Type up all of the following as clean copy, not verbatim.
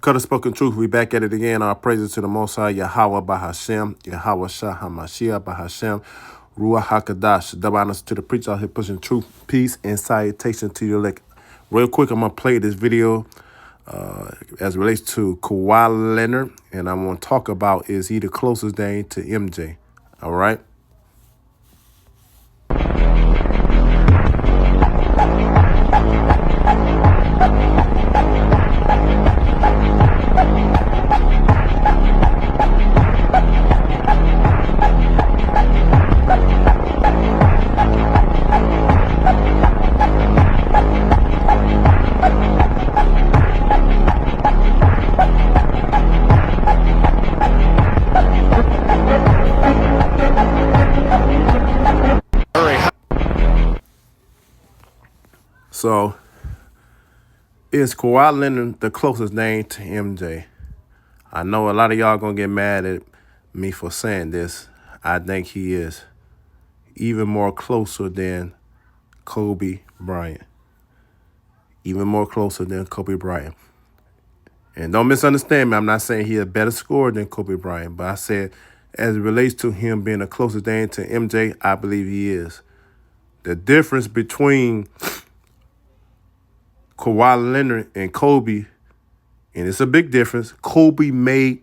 Kuttah Spoken Truth, we back at it again. Our praises to the Most High, Yahweh Bahashem, Yahweh Shah HaMashiach Bahashem, Ruach HaKadosh. Double honors to the preacher out here pushing truth, peace, and salutation to your elect. Real quick, I'm going to play this video as it relates to Kawhi Leonard, and I'm going to talk about, is he the closest thing to MJ? All right? So, is Kawhi Leonard the closest name to MJ? I know a lot of y'all going to get mad at me for saying this. I think he is even more closer than Kobe Bryant. Even more closer than Kobe Bryant. And don't misunderstand me. I'm not saying he's a better scorer than Kobe Bryant. But I said, as it relates to him being the closest thing to MJ, I believe he is. The difference between Kawhi Leonard and Kobe, and it's a big difference. Kobe made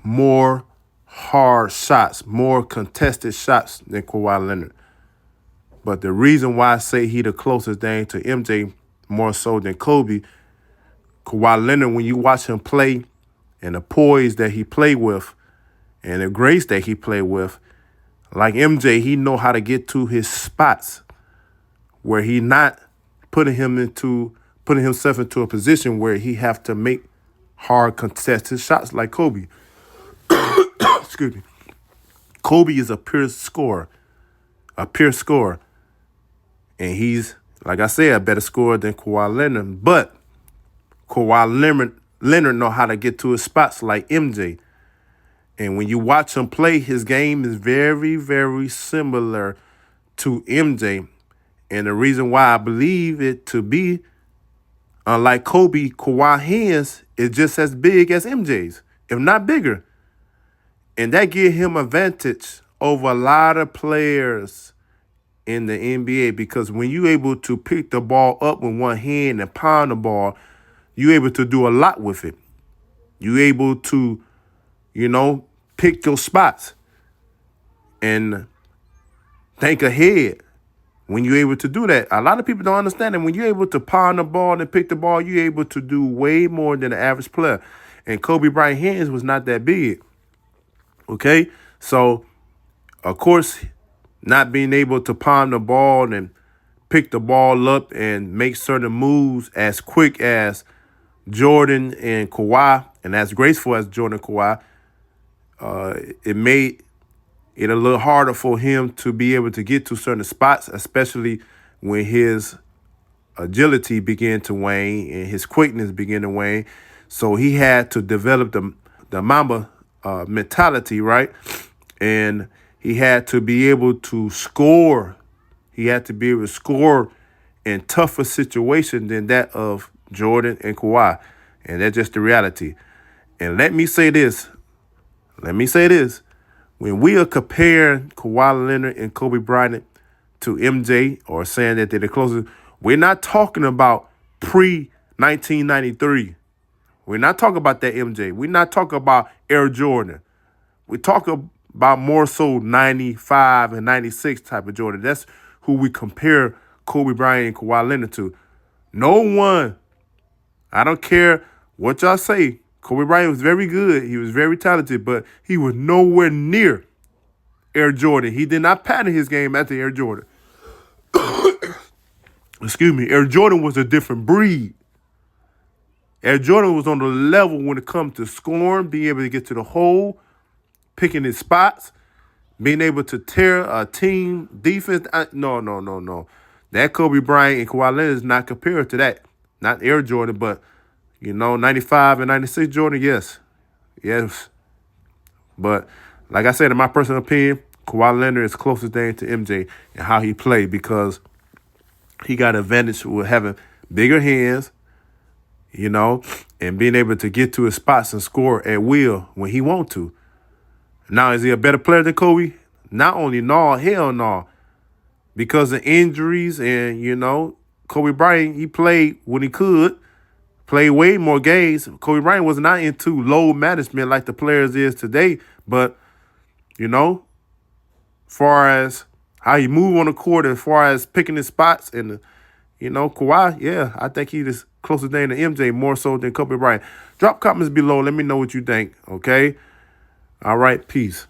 more hard shots, more contested shots than Kawhi Leonard. But the reason why I say he the closest thing to MJ more so than Kobe, Kawhi Leonard, when you watch him play and the poise that he played with and the grace that he played with, like MJ, he know how to get to his spots where he not putting himself into a position where he have to make hard contested shots like Kobe. Excuse me. Kobe is a pure scorer. And he's, like I said, a better scorer than Kawhi Leonard. But Kawhi Leonard know how to get to his spots like MJ. And when you watch him play, his game is very, very similar to MJ. And the reason why I believe it to be, unlike Kobe, Kawhi's hands is just as big as MJ's, if not bigger. And that gives him advantage over a lot of players in the NBA, because when you're able to pick the ball up with one hand and pound the ball, you're able to do a lot with it. You're able to, pick your spots and think ahead. When you're able to do that, a lot of people don't understand that when you're able to pound the ball and pick the ball, you're able to do way more than the average player. And Kobe Bryant's hands was not that big. Okay? So, of course, not being able to pound the ball and pick the ball up and make certain moves as quick as Jordan and Kawhi, and as graceful as Jordan and Kawhi, it made it a little harder for him to be able to get to certain spots, especially when his agility began to wane and his quickness began to wane. So he had to develop the Mamba mentality, right? And he had to be able to score. He had to be able to score in tougher situations than that of Jordan and Kawhi. And that's just the reality. And let me say this. When we are comparing Kawhi Leonard and Kobe Bryant to MJ, or saying that they're the closest, we're not talking about pre-1993. We're not talking about that MJ. We're not talking about Air Jordan. We're talking about more so 95 and 96 type of Jordan. That's who we compare Kobe Bryant and Kawhi Leonard to. No one, I don't care what y'all say, Kobe Bryant was very good. He was very talented, but he was nowhere near Air Jordan. He did not pattern his game after Air Jordan. Excuse me. Air Jordan was a different breed. Air Jordan was on the level when it comes to scoring, being able to get to the hole, picking his spots, being able to tear a team defense. No. That Kobe Bryant and Kawhi Leonard is not compared to that. Not Air Jordan, but 95 and 96 Jordan, yes. But like I said, in my personal opinion, Kawhi Leonard is closest thing to MJ and how he played, because he got advantage with having bigger hands. you know, and being able to get to his spots and score at will when he want to. Now, is he a better player than Kobe? Not only no, hell no. Because of injuries and, Kobe Bryant, he played when he could, played way more games. Kobe Bryant was not into load management like the players is today. But, far as how he move on the court, as far as picking his spots and, Kawhi, yeah, I think he is closer than to MJ more so than Kobe Bryant. Drop comments below. Let me know what you think, okay? All right, peace.